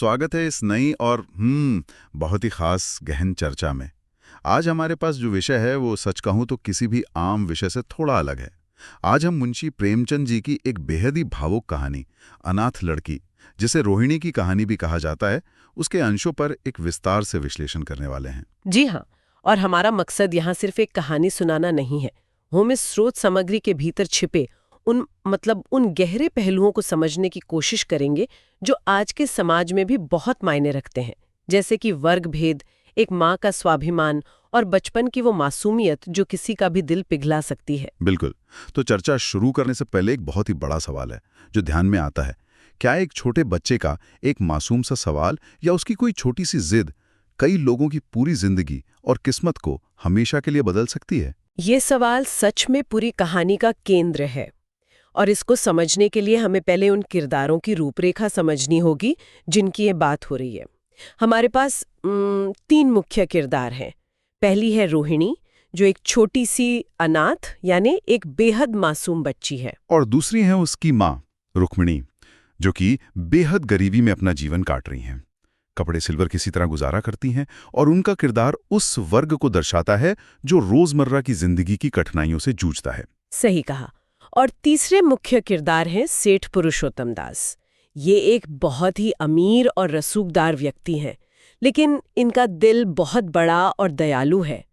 स्वागत है इस नई और बहुत ही खास गहन चर्चा में। आज हमारे पास जो विषय है वो सच कहूं तो किसी भी आम विषय से थोड़ा अलग है। आज हम मुंशी प्रेमचंद जी की एक बेहद ही भावुक कहानी, अनाथ लड़की, जिसे रोहिणी की कहानी भी कहा जाता है, उसके अंशों पर एक विस्तार से विश्लेषण करने वाले हैं। जी हाँ, और हमारा मकसद यहाँ सिर्फ एक कहानी सुनाना नहीं है। हम इस स्रोत सामग्री के भीतर छिपे उन गहरे पहलुओं को समझने की कोशिश करेंगे जो आज के समाज में भी बहुत मायने रखते हैं, जैसे कि वर्ग भेद, एक माँ का स्वाभिमान और बचपन की वो मासूमियत जो किसी का भी दिल पिघला सकती है। बिल्कुल। तो चर्चा शुरू करने से पहले एक बहुत ही बड़ा सवाल है जो ध्यान में आता है। क्या एक छोटे बच्चे का एक मासूम सा सवाल या उसकी कोई छोटी सी जिद कई लोगों की पूरी जिंदगी और किस्मत को हमेशा के लिए बदल सकती है? ये सवाल सच में पूरी कहानी का केंद्र है, और इसको समझने के लिए हमें पहले उन किरदारों की रूपरेखा समझनी होगी जिनकी ये बात हो रही है। हमारे पास 3 मुख्य किरदार हैं। पहली है रोहिणी, जो एक छोटी सी अनाथ यानी एक बेहद मासूम बच्ची है। और दूसरी है उसकी माँ रुक्मिणी, जो कि बेहद गरीबी में अपना जीवन काट रही हैं, कपड़े सिल्वर किसी तरह गुजारा करती हैं, और उनका किरदार उस वर्ग को दर्शाता है जो रोजमर्रा की जिंदगी की कठिनाइयों से जूझता है। सही कहा। और तीसरे मुख्य किरदार हैं सेठ पुरुषोत्तम दास। ये एक बहुत ही अमीर और रसूखदार व्यक्ति हैं, लेकिन इनका दिल बहुत बड़ा और दयालु है।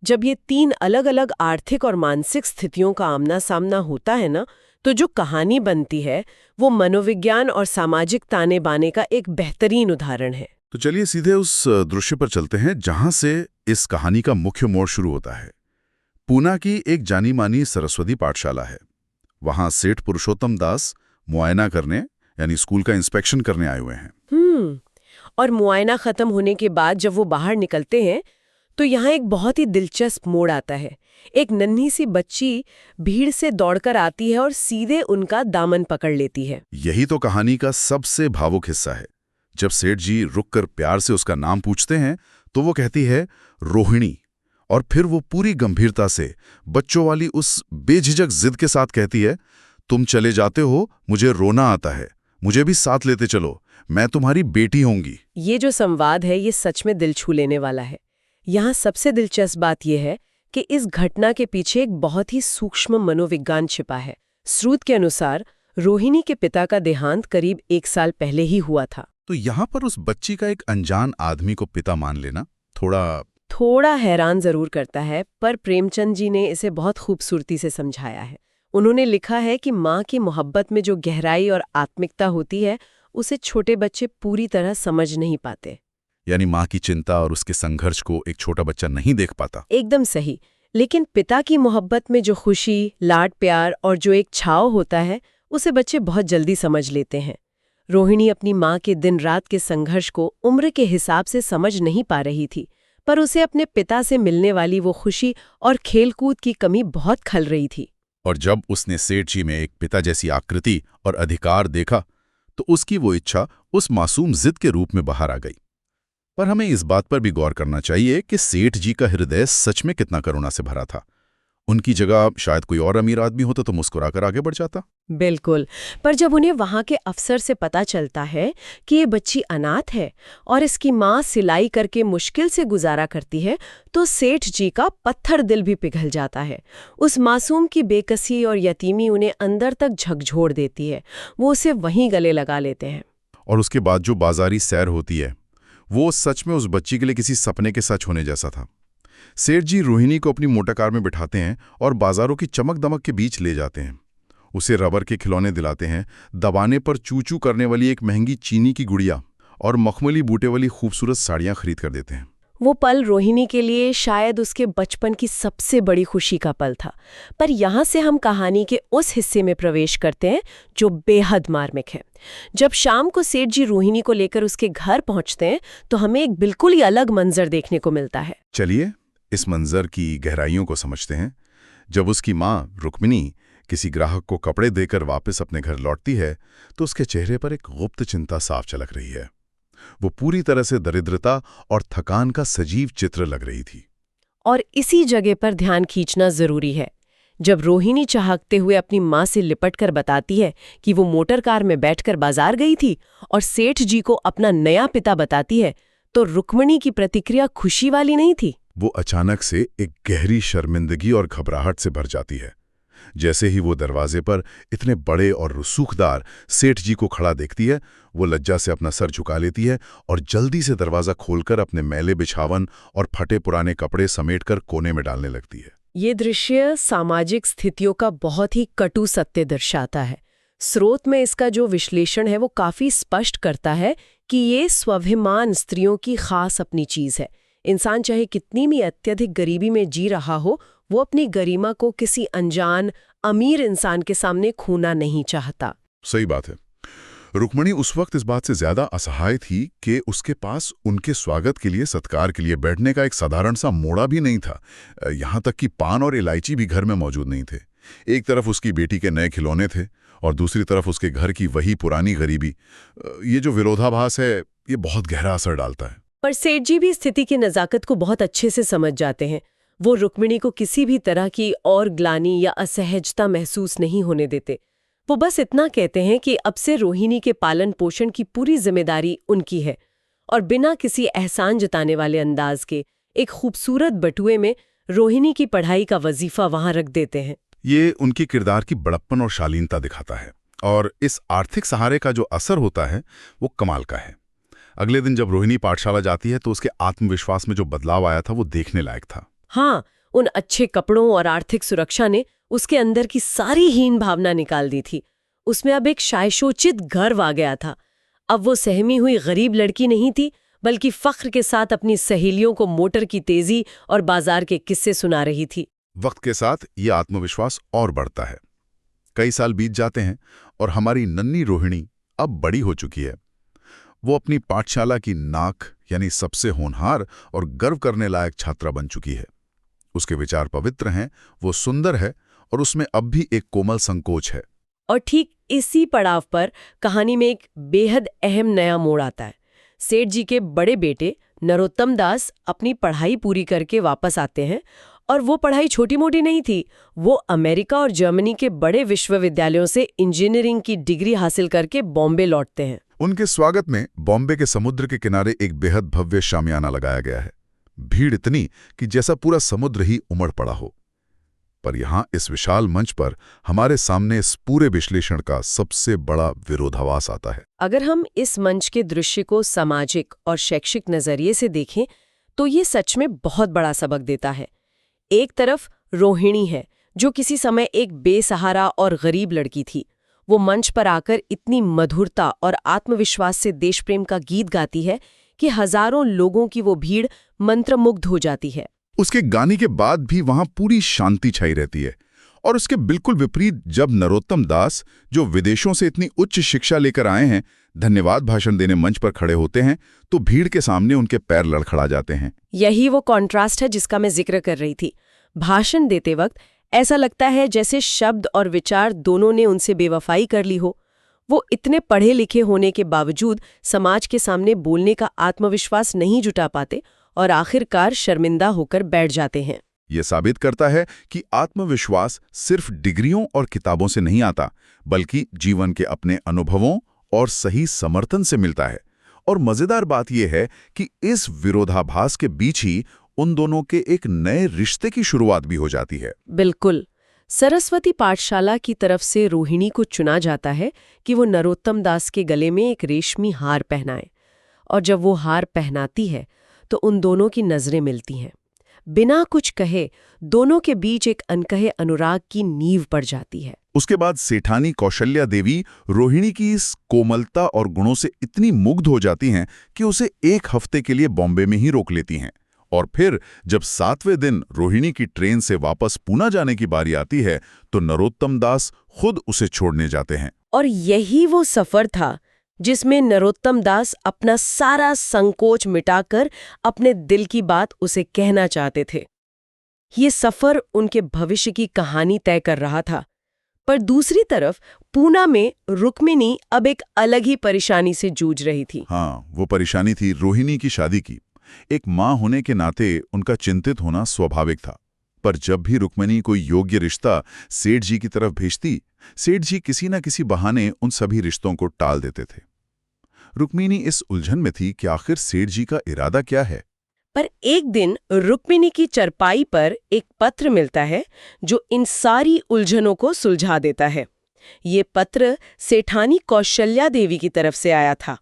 जब ये 3 अलग अलग आर्थिक और मानसिक स्थितियों का आमना सामना होता है ना, तो जो कहानी बनती है वो मनोविज्ञान और सामाजिक ताने बाने का एक बेहतरीन उदाहरण है। तो चलिए सीधे उस दृश्य पर चलते हैं जहां से इस कहानी का मुख्य मोड़ शुरू होता है। पूना की एक जानी मानी सरस्वती पाठशाला है। वहां सेठ पुरुषोत्तम दास मुआयना करने यानी स्कूल का इंस्पेक्शन करने आए हुए हैं। और मुआयना खत्म होने के बाद जब वो बाहर निकलते हैं तो यहाँ एक बहुत ही दिलचस्प मोड़ आता है। एक नन्ही सी बच्ची भीड़ से दौड़कर आती है और सीधे उनका दामन पकड़ लेती है। यही तो कहानी का सबसे भावुक हिस्सा है। जब सेठ जी रुककर प्यार से उसका नाम पूछते हैं तो वो कहती है रोहिणी, और फिर वो पूरी गंभीरता से बच्चों वाली उस बेझिझक जिद के साथ कहती है, तुम चले जाते हो, मुझे रोना आता है, मुझे भी साथ लेते चलो, मैं तुम्हारी बेटी होंगी। ये जो संवाद है ये सच में दिल छू लेने वाला है। यहाँ सबसे दिलचस्प बात यह है कि इस घटना के पीछे एक बहुत ही सूक्ष्म मनोविज्ञान छिपा है। स्रोत के अनुसार रोहिणी के पिता का देहांत करीब 1 साल पहले ही हुआ था। तो यहाँ पर उस बच्ची का एक अनजान आदमी को पिता मान लेना थोड़ा हैरान जरूर करता है, पर प्रेमचंद जी ने इसे बहुत खूबसूरती से समझाया है। उन्होंने लिखा है कि माँ की मोहब्बत में जो गहराई और आत्मिकता होती है उसे छोटे बच्चे पूरी तरह समझ नहीं पाते। यानी माँ की चिंता और उसके संघर्ष को एक छोटा बच्चा नहीं देख पाता। एकदम सही। लेकिन पिता की मोहब्बत में जो खुशी, लाड प्यार और जो एक छाव होता है उसे बच्चे बहुत जल्दी समझ लेते हैं। रोहिणी अपनी माँ के दिन रात के संघर्ष को उम्र के हिसाब से समझ नहीं पा रही थी, पर उसे अपने पिता से मिलने वाली वो खुशी और खेलकूद की कमी बहुत खल रही थी। और जब उसने सेठ जी में एक पिता जैसी आकृति और अधिकार देखा तो उसकी वो इच्छा उस मासूम जिद के रूप में बाहर आ गई। पर हमें इस बात पर भी गौर करना चाहिए कि सेठ जी का हृदय सच में कितना करुणा से भरा था। उनकी जगह शायद कोई और अमीर आदमी होता तो मुस्कुराकर आगे बढ़ जाता। बिल्कुल। पर जब उन्हें वहां के अफसर से पता चलता है कि ये बच्ची अनाथ है और इसकी माँ सिलाई करके मुश्किल से गुजारा करती है, तो सेठ जी का पत्थर दिल भी पिघल जाता है। उस मासूम की बेकसी और यतीमी उन्हें अंदर तक झकझोर देती है। वो उसे वहीं गले लगा लेते हैं। और उसके बाद जो बाजारी सैर होती है वो सच में उस बच्ची के लिए किसी सपने के सच होने जैसा था। सेठ जी रोहिणी को अपनी मोटर कार में बिठाते हैं और बाजारों की चमक दमक के बीच ले जाते हैं। उसे रबर के खिलौने दिलाते हैं, दबाने पर चू चू करने वाली एक महंगी चीनी की गुड़िया और मखमली बूटे वाली खूबसूरत साड़ियां खरीद कर देते हैं। वो पल रोहिणी के लिए शायद उसके बचपन की सबसे बड़ी खुशी का पल था। पर यहाँ से हम कहानी के उस हिस्से में प्रवेश करते हैं जो बेहद मार्मिक है। जब शाम को सेठ जी रोहिणी को लेकर उसके घर पहुँचते हैं तो हमें एक बिल्कुल ही अलग मंजर देखने को मिलता है। चलिए इस मंजर की गहराइयों को समझते हैं। जब उसकी माँ रुक्मिणी किसी ग्राहक को कपड़े देकर वापस अपने घर लौटती है तो उसके चेहरे पर एक गुप्त चिंता साफ झलक रही है। वो पूरी तरह से दरिद्रता और थकान का सजीव चित्र लग रही थी। और इसी जगह पर ध्यान खींचना जरूरी है। जब रोहिणी चहकते हुए अपनी माँ से लिपटकर बताती है कि वो मोटर कार में बैठकर बाजार गई थी और सेठ जी को अपना नया पिता बताती है, तो रुक्मिणी की प्रतिक्रिया खुशी वाली नहीं थी। वो अचानक से एक गहरी शर्मिंदगी और घबराहट से भर जाती है। जैसे ही वो दरवाजे पर इतने बड़े और रसूखदार सेठ जी को खड़ा देखती है, वो लज्जा से अपना सर झुका लेती है और जल्दी से दरवाजा खोलकर अपने मैले बिछावन और फटे पुराने कपड़े समेटकर कोने में डालने लगती है। ये दृश्य सामाजिक स्थितियों का बहुत ही कटु सत्य दर्शाता है। स्रोत में इसका जो विश्लेषण है वो काफी स्पष्ट करता है कि ये स्वाभिमान स्त्रियों की खास अपनी चीज है। इंसान चाहे कितनी भी अत्यधिक गरीबी में जी रहा हो, वो अपनी गरिमा को किसी अनजान अमीर इंसान के सामने खोना नहीं चाहता। सही बात है। रुक्मिणी उस वक्त इस बात से ज्यादा असहाय थी कि उसके पास उनके स्वागत के लिए, सत्कार के लिए बैठने का एक साधारण सा मोड़ा भी नहीं था। यहाँ तक कि पान और इलायची भी घर में मौजूद नहीं थे। एक तरफ उसकी बेटी के नए खिलौने थे और दूसरी तरफ उसके घर की वही पुरानी गरीबी। ये जो विरोधाभास है, ये बहुत गहरा असर डालता है। पर सेठ जी भी स्थिति की नजाकत को बहुत अच्छे से समझ जाते हैं। वो रुक्मिणी को किसी भी तरह की और ग्लानि या असहजता महसूस नहीं होने देते। वो बस इतना कहते हैं कि अब से रोहिणी के पालन पोषण की पूरी जिम्मेदारी उनकी है, और बिना किसी एहसान जताने वाले अंदाज के एक खूबसूरत बटुए में रोहिणी की पढ़ाई का वजीफा वहां रख देते हैं। ये उनकी किरदार की बड़प्पन और शालीनता दिखाता है, और इस आर्थिक सहारे का जो असर होता है वो कमाल का है। अगले दिन जब रोहिणी पाठशाला जाती है तो उसके आत्मविश्वास में जो बदलाव आया था वो देखने लायक था। हाँ, उन अच्छे कपड़ों और आर्थिक सुरक्षा ने उसके अंदर की सारी हीन भावना निकाल दी थी। उसमें अब एक शायशोचित गर्व आ गया था। अब वो सहमी हुई गरीब लड़की नहीं थी, बल्कि फख्र के साथ अपनी सहेलियों को मोटर की तेजी और बाजार के किस्से सुना रही थी। वक्त के साथ ये आत्मविश्वास और बढ़ता है। कई साल बीत जाते हैं और हमारी नन्ही रोहिणी अब बड़ी हो चुकी है। वो अपनी पाठशाला की नाक यानी सबसे होनहार और गर्व करने लायक छात्रा बन चुकी है। उसके विचार पवित्र हैं, वो सुंदर है और उसमें अब भी एक कोमल संकोच है। और ठीक इसी पड़ाव पर कहानी में एक बेहद अहम नया मोड़ आता है। सेठ जी के बड़े बेटे नरोत्तम दास अपनी पढ़ाई पूरी करके वापस आते हैं, और वो पढ़ाई छोटी मोटी नहीं थी। वो अमेरिका और जर्मनी के बड़े विश्वविद्यालयों से इंजीनियरिंग की डिग्री हासिल करके बॉम्बे लौटते हैं। उनके स्वागत में बॉम्बे के समुद्र के किनारे एक बेहद भव्य शामियाना लगाया गया है। भीड़ इतनी कि जैसा पूरा समुद्र ही उमड़ पड़ा हो। पर यहाँ इस विशाल मंच पर हमारे सामने इस पूरे विश्लेषण का सबसे बड़ा विरोधाभास आता है। अगर हम इस मंच के दृश्य को सामाजिक और शैक्षिक नजरिए से देखें तो ये सच में बहुत बड़ा सबक देता है। एक तरफ रोहिणी है, जो किसी समय एक बेसहारा और गरीब लड़की थी। वो मंच पर आकर इतनी मधुरता और आत्मविश्वास से देशप्रेम का गीत गाती है कि हजारों लोगों की वो भीड़ मंत्रमुग्ध हो जाती है। उसके गाने के बाद भी वहां पूरी शांति छाई रहती है। और उसके बिल्कुल विपरीत जब नरोत्तम दास, जो विदेशों से इतनी उच्च शिक्षा लेकर आए हैं, धन्यवाद भाषण देने मंच पर खड़े होते हैं तो भीड़ के सामने उनके पैर लड़खड़ा जाते हैं। यही वो कॉन्ट्रास्ट है जिसका मैं जिक्र कर रही थी। भाषण देते वक्त ऐसा लगता है जैसे शब्द और विचार दोनों ने उनसे बेवफाई कर ली हो। वो इतने पढ़े लिखे होने के बावजूद समाज के सामने बोलने का आत्मविश्वास नहीं जुटा पाते और आखिरकार शर्मिंदा होकर बैठ जाते हैं। ये साबित करता है कि आत्मविश्वास सिर्फ डिग्रियों और किताबों से नहीं आता, बल्कि जीवन के अपने अनुभवों और सही समर्थन से मिलता है। और मजेदार बात यह है कि इस विरोधाभास के बीच ही उन दोनों के एक नए रिश्ते की शुरुआत भी हो जाती है। बिल्कुल। सरस्वती पाठशाला की तरफ से रोहिणी को चुना जाता है कि वो नरोत्तम दास के गले में एक रेशमी हार पहनाए, और जब वो हार पहनाती है तो उन दोनों की नजरें मिलती हैं। बिना कुछ कहे दोनों के बीच एक अनकहे अनुराग की नींव पड़ जाती है। उसके बाद सेठानी कौशल्या देवी रोहिणी की इस कोमलता और गुणों से इतनी मुग्ध हो जाती हैं कि उसे एक हफ्ते के लिए बॉम्बे में ही रोक लेती हैं। और फिर जब 7वें दिन रोहिणी की ट्रेन से वापस पूना जाने की बारी आती है तो नरोत्तम दास खुद उसे छोड़ने जाते हैं। और यही वो सफर था जिसमें नरोत्तम दास अपना सारा संकोच मिटाकर अपने दिल की बात उसे कहना चाहते थे। ये सफर उनके भविष्य की कहानी तय कर रहा था। पर दूसरी तरफ पूना में रुक्मिणी अब एक अलग ही परेशानी से जूझ रही थी। हाँ, वो परेशानी थी रोहिणी की शादी की। एक माँ होने के नाते उनका चिंतित होना स्वाभाविक था। पर जब भी रुक्मिणी कोई योग्य रिश्ता सेठ जी की तरफ भेजती, सेठ जी किसी न किसी बहाने उन सभी रिश्तों को टाल देते थे। रुक्मिणी इस उलझन में थी कि आखिर सेठ जी का इरादा क्या है। पर एक दिन रुक्मिणी की चरपाई पर एक पत्र मिलता है जो इन सारी उलझनों को सुलझा देता है। ये पत्र सेठानी कौशल्या देवी की तरफ से आया था,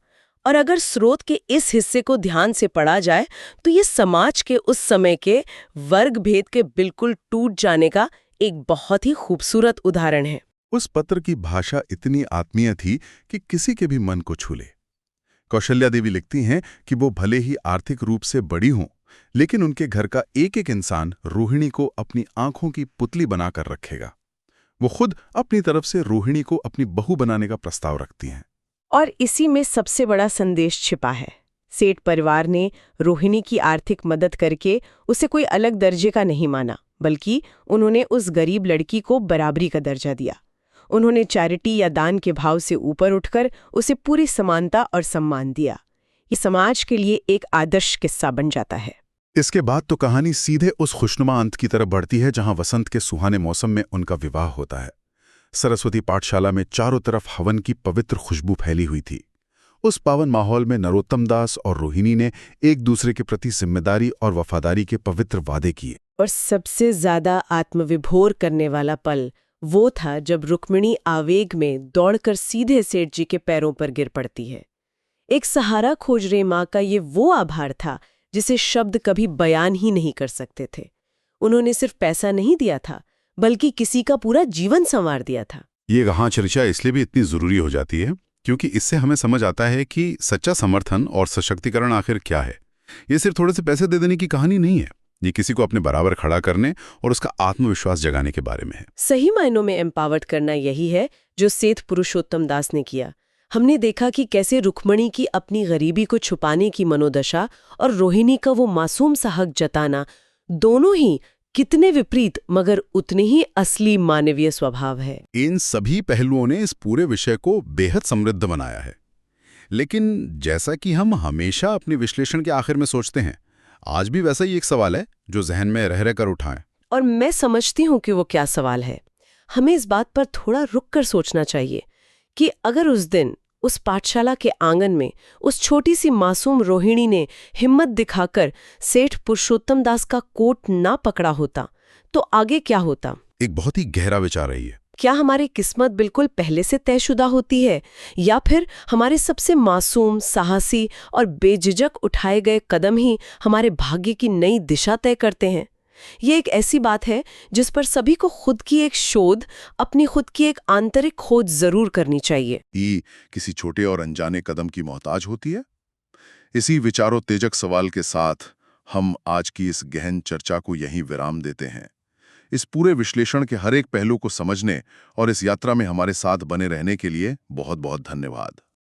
और अगर स्रोत के इस हिस्से को ध्यान से पढ़ा जाए तो ये समाज के उस समय के वर्ग भेद के बिल्कुल टूट जाने का एक बहुत ही खूबसूरत उदाहरण है। उस पत्र की भाषा इतनी आत्मीय थी कि किसी के भी मन को छू ले। कौशल्या देवी लिखती हैं कि वो भले ही आर्थिक रूप से बड़ी हों, लेकिन उनके घर का एक एक इंसान रोहिणी को अपनी आंखों की पुतली बनाकर रखेगा। वो खुद अपनी तरफ से रोहिणी को अपनी बहू बनाने का प्रस्ताव रखती हैं। और इसी में सबसे बड़ा संदेश छिपा है। सेठ परिवार ने रोहिणी की आर्थिक मदद करके उसे कोई अलग दर्जे का नहीं माना, बल्कि उन्होंने उस गरीब लड़की को बराबरी का दर्जा दिया। उन्होंने चैरिटी या दान के भाव से ऊपर उठकर उसे पूरी समानता और सम्मान दिया। ये समाज के लिए एक आदर्श किस्सा बन जाता है। इसके बाद तो कहानी सीधे उस खुशनुमा अंत की तरफ बढ़ती है जहां वसंत के सुहाने मौसम में उनका विवाह होता है। सरस्वती पाठशाला में चारों तरफ हवन की पवित्र खुशबू फैली हुई थी। उस पावन माहौल में नरोत्तम दास और रोहिणी ने एक दूसरे के प्रति जिम्मेदारी और वफादारी के पवित्र वादे किए। और सबसे ज्यादा आत्मविभोर करने वाला पल वो था जब रुक्मिणी आवेग में दौड़कर सीधे सेठ जी के पैरों पर गिर पड़ती है। एक सहारा खोज रही माँ का ये वो आभार था जिसे शब्द कभी बयान ही नहीं कर सकते थे। उन्होंने सिर्फ पैसा नहीं दिया था, बल्कि किसी का पूरा जीवन संवार दिया था। ये कहानी चर्चा इसलिए भी इतनी जरूरी हो जाती है क्योंकि इससे हमें समझ आता है कि सच्चा समर्थन और सशक्तिकरण आखिर क्या है। ये सिर्फ थोड़े से पैसे दे देने की कहानी नहीं है, ये किसी को अपने बराबर खड़ा करने और उसका आत्मविश्वास जगाने के बारे में है। सही मायनों में एम्पावर्ड करना यही है जो सेठ पुरुषोत्तम दास ने किया। हमने देखा कि कैसे रुक्मिणी की अपनी गरीबी को छुपाने की मनोदशा और रोहिणी का वो मासूम सा हक जताना, दोनों ही कितने विपरीत मगर उतने ही असली मानवीय स्वभाव है। इन सभी पहलुओं ने इस पूरे विषय को बेहद समृद्ध बनाया है। लेकिन जैसा कि हम हमेशा अपने विश्लेषण के आखिर में सोचते हैं, आज भी वैसा ही एक सवाल है जो जहन में रह रहकर उठाएं। और मैं समझती हूँ कि वो क्या सवाल है। हमें इस बात पर थोड़ा रुक कर सोचना चाहिए कि अगर उस दिन उस पाठशाला के आंगन में उस छोटी सी मासूम रोहिणी ने हिम्मत दिखाकर सेठ पुरुषोत्तम दास का कोट ना पकड़ा होता तो आगे क्या होता? एक बहुत ही गहरा विचार है ये। क्या हमारी किस्मत बिल्कुल पहले से तयशुदा होती है, या फिर हमारे सबसे मासूम, साहसी और बेझिझक उठाए गए कदम ही हमारे भाग्य की नई दिशा तय करते हैं? ये एक ऐसी बात है जिस पर सभी को खुद की एक शोध, अपनी खुद की एक आंतरिक खोज जरूर करनी चाहिए। ये किसी छोटे और अनजाने कदम की मोहताज होती है। इसी विचारोत्तेजक सवाल के साथ हम आज की इस गहन चर्चा को यहीं विराम देते हैं। इस पूरे विश्लेषण के हर एक पहलू को समझने और इस यात्रा में हमारे साथ बने रहने के लिए बहुत बहुत धन्यवाद।